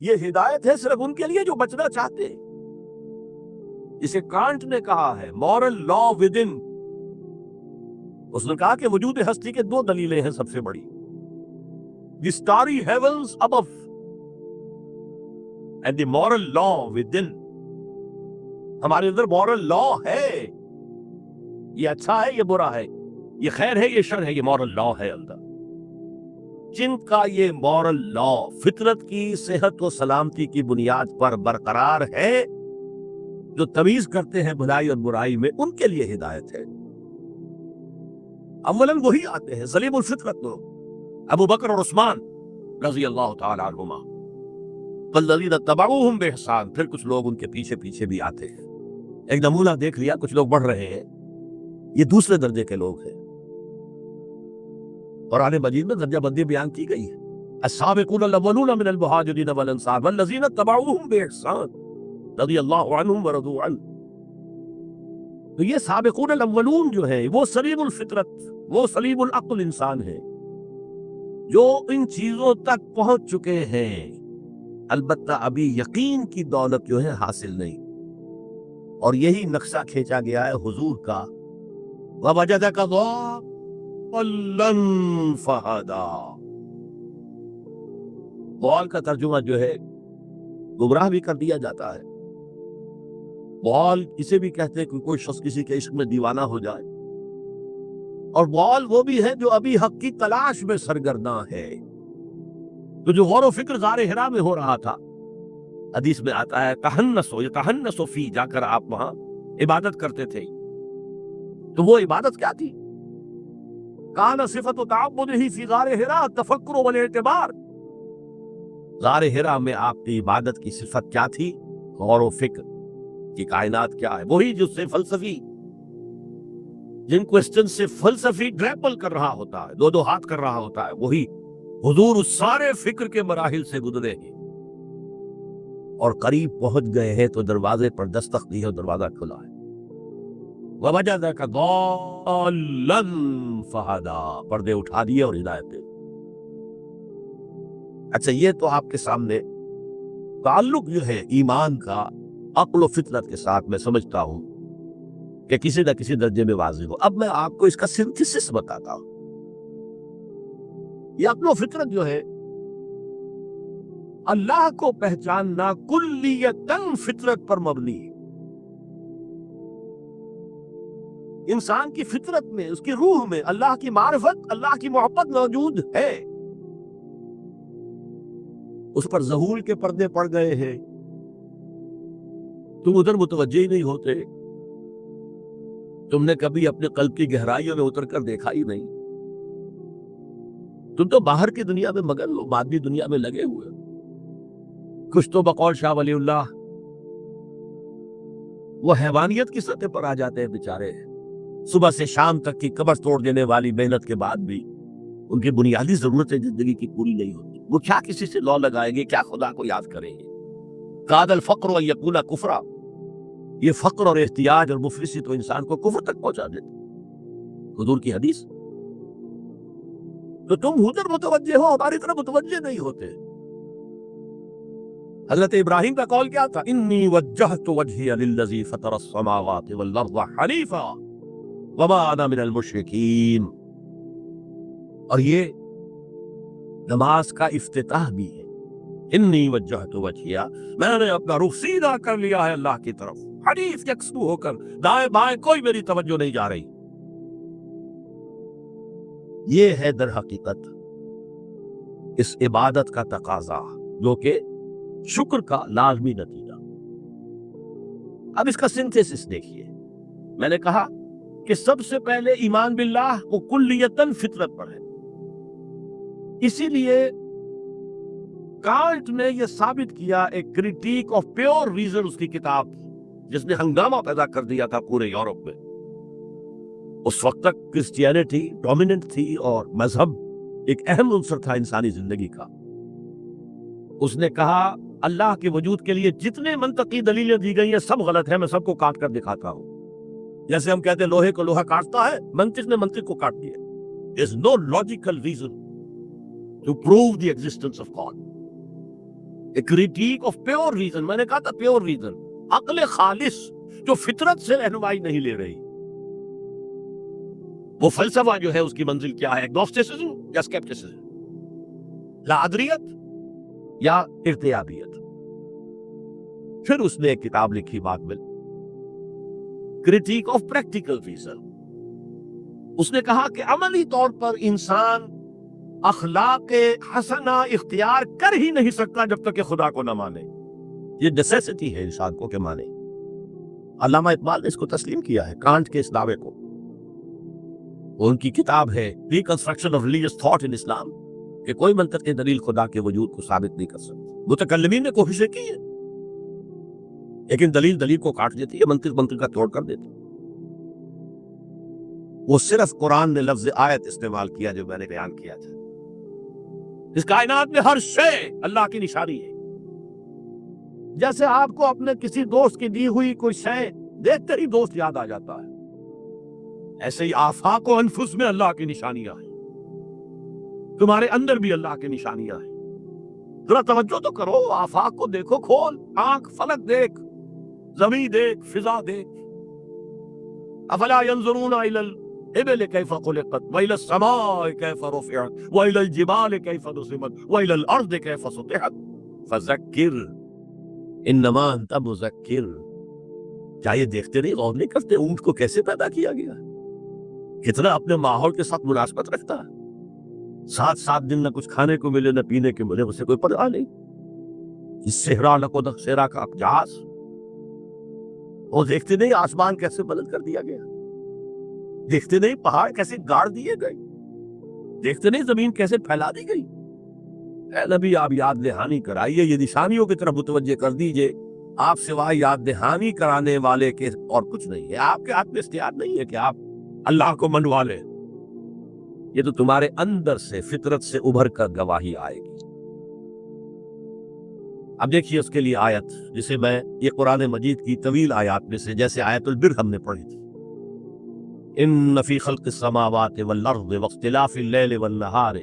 یہ ہدایت ہے صرف ان کے لیے جو بچنا چاہتے ہیں. اسے کانٹ نے کہا ہے مورل لا ود ان. اس نے کہا کہ وجود ہستی کے دو دلیلیں ہیں سب سے بڑی. The starry heavens above and the moral law within. ہمارے اندر مورل لا ہے، یہ اچھا ہے یہ برا ہے، یہ خیر ہے یہ شر ہے، یہ مورل لا ہے اندر. جن کا یہ مورل لا فطرت کی صحت و سلامتی کی بنیاد پر برقرار ہے، جو تمیز کرتے ہیں بھلائی اور برائی میں، ان کے لیے ہدایت ہے. اولاً وہی آتے ہیں سلیم الفطرت لوگ، ابو بکر اور عثمان رضی اللہ تعالی عنہما، والذین تبعوہم بإحسان. پھر کچھ لوگ ان کے پیچھے پیچھے بھی آتے ہیں. ایک نمونہ دیکھ لیا، کچھ لوگ بڑھ رہے ہیں، یہ دوسرے درجے کے لوگ ہیں. قرآن مجید میں درجہ بندی بیان کی گئی ہے. السابقون الاولون من المہاجرین والانصار والذین تبعوہم بإحسان رضی اللہ عنہم ورضوا عنہ. تو یہ سابقون الاولون جو ہیں وہ سلیم الفطرت، وہ سلیم العقل انسان ہیں جو ان چیزوں تک پہنچ چکے ہیں، البتہ ابھی یقین کی دولت جو ہے حاصل نہیں. اور یہی نقشہ کھینچا گیا ہے حضور کا، وَوَجَدَكَ ضَالًّا فَهَدَىٰ. ضال کا ترجمہ جو ہے گمراہ بھی کر دیا جاتا ہے. ضال اسے بھی کہتے ہیں کہ کوئی شخص کسی کے عشق میں دیوانہ ہو جائے. اور ضال وہ بھی ہے جو ابھی حق کی تلاش میں سرگرداں ہے. تو جو غور و فکر غار حرا میں ہو رہا تھا، حدیث میں آتا ہے تہنسو فی، جا کر آپ وہاں عبادت کرتے تھے. تو وہ عبادت کیا تھی؟ کان صفت تعبدہ فی غار حرا التفکر والاعتبار. غار حرا میں آپ کی عبادت کی صفت کیا تھی؟ غور و فکر کہ کائنات کیا ہے. وہی جس سے فلسفی، جن کوسچن سے فلسفی گریپل کر رہا ہوتا ہے، دو ہاتھ کر رہا ہوتا ہے، وہی حضور اس سارے فکر کے مراحل سے گزرے ہیں اور قریب پہنچ گئے ہیں. تو دروازے پر دستک دی ہے اور دروازہ کھلا ہے. وَوَجَدَكَ ضَالًّا فَهَدَىٰ. پردے اٹھا دیے اور ہدایت دے. اچھا، یہ تو آپ کے سامنے تعلق جو ہے ایمان کا عقل و فطرت کے ساتھ میں سمجھتا ہوں کہ کسی نہ کسی درجے میں واضح ہو. اب میں آپ کو اس کا سنتھسس بتاتا ہوں. یہ عقل و فطرت جو ہے، اللہ کو پہچاننا کلیتاً فطرت پر مبنی ہے. انسان کی فطرت میں، اس کی روح میں اللہ کی معرفت، اللہ کی محبت موجود ہے. اس پر ظہور کے پردے پڑ گئے ہیں، تم ادھر متوجہ ہی نہیں ہوتے. تم نے کبھی اپنے قلب کی گہرائیوں میں اتر کر دیکھا ہی نہیں. تم تو باہر کی دنیا میں مگن ہو، مادی دنیا میں لگے ہوئے. کچھ تو بقول شاہ ولی اللہ وہ حیوانیت کی سطح پر آ جاتے ہیں بیچارے. صبح سے شام تک کی قبر توڑ دینے والی محنت کے بعد بھی ان کی بنیادی ضرورتیں زندگی کی پوری نہیں ہوتی. وہ کیا کسی سے لو لگائیں گے، کیا خدا کو یاد کریں گے؟ کاد الفقر ان یکون کفرا. یہ فقر اور احتیاج اور مفلسی تو انسان کو کفر تک پہنچا دیتے. حضور کی حدیث. تو تم ادھر متوجہ ہو، ہماری طرف متوجہ نہیں ہوتے. حضرت ابراہیم کا قول کیا تھا؟ انی وجہت وجہی للذی فطر السماوات والارض حنیفا وما انا من المشرکین. اور یہ نماز کا افتتاح بھی ہے. انی وجہت وجہی، میں نے اپنا رخ سیدھا کر لیا ہے اللہ کی طرف، حنیف یکسو ہو کر، دائیں بائیں کوئی میری توجہ نہیں جا رہی. یہ ہے در حقیقت اس عبادت کا تقاضا، جو کہ شکر کا لازمی نتیجہ. اب اس کا سنتھسس دیکھیے. میں نے کہا کہ سب سے پہلے ایمان باللہ وہ کلیتاً فطرت پر ہے. اسی لیے کانٹ نے یہ ثابت کیا، ایک کریٹیک آف پیور ریزن، اس کی کتاب جس نے ہنگامہ پیدا کر دیا تھا پورے یورپ میں. اس وقت تک کرسچینٹی ڈومیننٹ تھی اور مذہب ایک اہم عنصر تھا انسانی زندگی کا. اس نے کہا اللہ کے وجود کے لیے جتنے منطقی دلیلیں دی گئی ہیں سب غلط ہیں، میں سب کو کاٹ کر دکھاتا ہوں. جیسے ہم کہتے ہیں لوہے کو لوہا کاٹتا ہے، منطق نے منطق کو کاٹ دیا. There is no logical reason to prove the existence of God. A critique of pure reason. میں نے کہا تھا pure reason, عقل خالص جو فطرت سے رہنمائی نہیں لے رہی. وہ فلسفہ جو ہے اس کی منزل کیا ہے؟ گنوسٹسزم یا اسکیپٹسزم؟ لا ادریت یا ارتیابیت؟ پھر اس نے ایک کتاب لکھی بعد میں، کرٹیک آف پریکٹیکل ریزن. اس نے کہا کہ عملی طور پر انسان اخلاق حسنہ اختیار کر ہی نہیں سکتا جب تک کہ خدا کو نہ مانے. یہ نیسیسٹی ہے انسان کو کہ مانے. علامہ اقبال نے اس کو تسلیم کیا ہے، کانٹ کے اس دعوے کو. ان کی کتاب ہے reconstruction of religious thought in Islam, کہ کوئی منطقی دلیل خدا کے وجود کو ثابت نہیں کر سکتی. متکلمین نے کوششیں کی ہے لیکن دلیل کو کاٹ دیتی ہے، منطق کا توڑ کر دیتی. وہ صرف قرآن نے لفظ آیت استعمال کیا جو میں نے بیان کیا تھا. اس کائنات میں ہر شے اللہ کی نشانی ہے. جیسے آپ کو اپنے کسی دوست کی دی ہوئی کوئی شے دیکھتے ہی دوست یاد آ جاتا ہے، ایسے ہی آفاق و انفس میں اللہ کی نشانیاں ہیں. تمہارے اندر بھی اللہ کی نشانیاں ہیں. ذرا توجہ تو کرو، آفاق کو دیکھو، کھول آنکھ، فلک دیکھ، زمین دیکھ، فضا دیکھ. افلا ينظرون الى الابل كيف خلقت والى السماء كيف رفعت والى الجبال كيف نصبت والى الارض كيف سطحت فذكر انما انت مذکر. کیا یہ دیکھتے نہیں، غور نہیں کرتے اونٹ کو کیسے پیدا کیا گیا، کتنا اپنے ماحول کے ساتھ مناسبت رکھتا ہے. 7 دن نہ کچھ کھانے کو ملے نہ پینے کو ملے، اسے کوئی پرواہ نہیں. اس صحرا لقد صحرا کا اقجاز، وہ دیکھتے نہیں آسمان کیسے بلند کر دیا گیا، دیکھتے نہیں پہاڑ کیسے گاڑ دیے گئے، دیکھتے نہیں زمین کیسے پھیلا دی گئی. اے نبی، آپ یاد دہانی کرائیے، یہ نشانیوں کی طرف متوجہ کر دیجئے. آپ سوائے یاد دہانی کرانے والے کے اور کچھ نہیں ہے. آپ کے ہاتھ میں اختیار نہیں ہے کہ آپ اللہ کو منوا لیں. یہ تو تمہارے اندر سے، فطرت سے ابھر کر گواہی آئے گی. اب دیکھیے اس کے لیے آیت، جسے میں یہ قرآن مجید کی طویل آیات میں سے، جیسے آیت البر ہم نے پڑھی تھی، ان فی خلق السماوات والارض واختلاف اللیل والنہار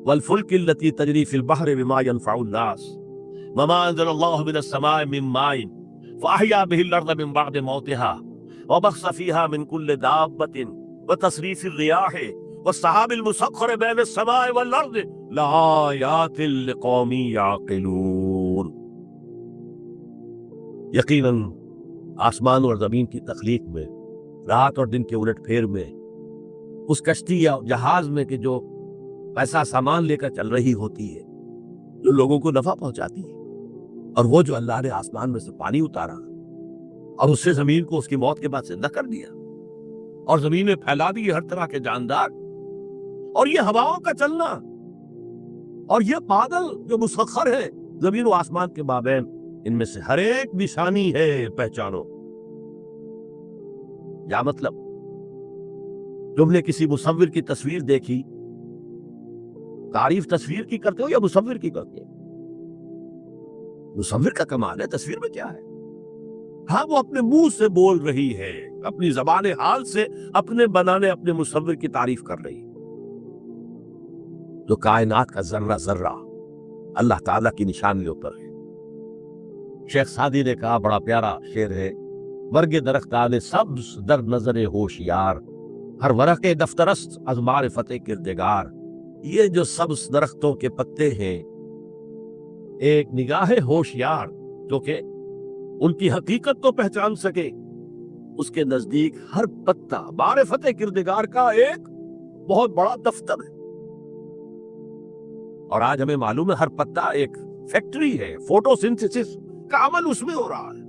والفلک التي تجری فی البحر بما ينفع الناس وما انزل الله من السماء من ماء فاحیا به الارض من بعد موتها وبث فيها من كل دابة وتصریف الرياح والسحاب المسخر بین السماء والارض لآیات لقوم یعقلون. یقیناً آسمان اور زمین کی تخلیق میں، رات اور دن کے الٹ پھیر میں، اس کشتی یا جہاز میں کہ جو ایسا سامان لے کر چل رہی ہوتی ہے جو لوگوں کو نفع پہنچاتی ہے، اور وہ جو اللہ نے آسمان میں سے پانی اتارا اور اس سے زمین کو اس کی موت کے بعد زندہ کر دیا اور زمین میں پھیلا دی ہر طرح کے جاندار، اور یہ ہواؤں کا چلنا اور یہ بادل جو مسخر ہے زمین و آسمان کے مابین، ان میں سے ہر ایک نشانی ہے، پہچانو. کیا مطلب؟ تم نے کسی مصور کی تصویر دیکھی، تعریف تصویر کی کرتے ہو یا مصور کی کرتے ہو؟ مصور کا کمال ہے، تصویر میں کیا ہے؟ ہاں، وہ اپنے منہ سے بول رہی ہے، اپنی زبان حال سے اپنے بنانے اپنے مصور کی تعریف کر رہی ہے. جو کائنات کا ذرہ ذرہ اللہ تعالیٰ کی نشانیوں پر ہے. شیخ سعدی نے کہا، بڑا پیارا شعر ہے، برگ درختان سبز در نظر ہوشیار ہر ورق دفترست از معرفت کردگار. یہ جو سبز درختوں کے پتے ہیں، ایک نگاہ ہوشیار جو کہ ان کی حقیقت کو پہچان سکے، اس کے نزدیک ہر پتا معرفت کردگار کا ایک بہت بڑا دفتر ہے. اور آج ہمیں معلوم ہے ہر پتا ایک فیکٹری ہے، فوٹو سنتھسس کا عمل اس میں ہو رہا ہے،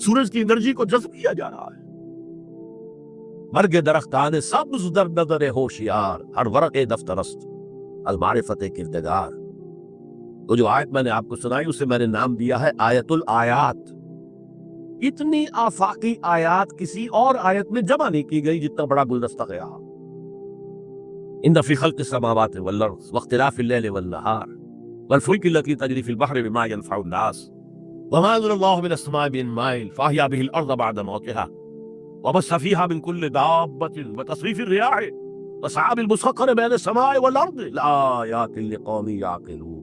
سورج کی انرجی کو جذب کیا جا رہا ہے. برگ درختان سبز در نظر ہوشیار ہر ورق دفترست المعرفت کردگار. تو جو آیت میں نے آپ کو سنائی اسے میں نے نام دیا ہے آیت الآیات. اتنی آفاقی آیات کسی اور آیت میں جمع نہیں کی گئی جتنا بڑا گلدستہ گیا. ان فی خلق السماوات والارض واختلاف اللیل والنہار والفلک التي تجری فی البحر بما ينفع الناس وما انزل الله من السماء من ماء فاحیا به الارض بعد موتها وبث فيها من كل دابة وتصريف الرياح والسحاب المسخر بين السماء والارض لآیات لقوم یعقلون.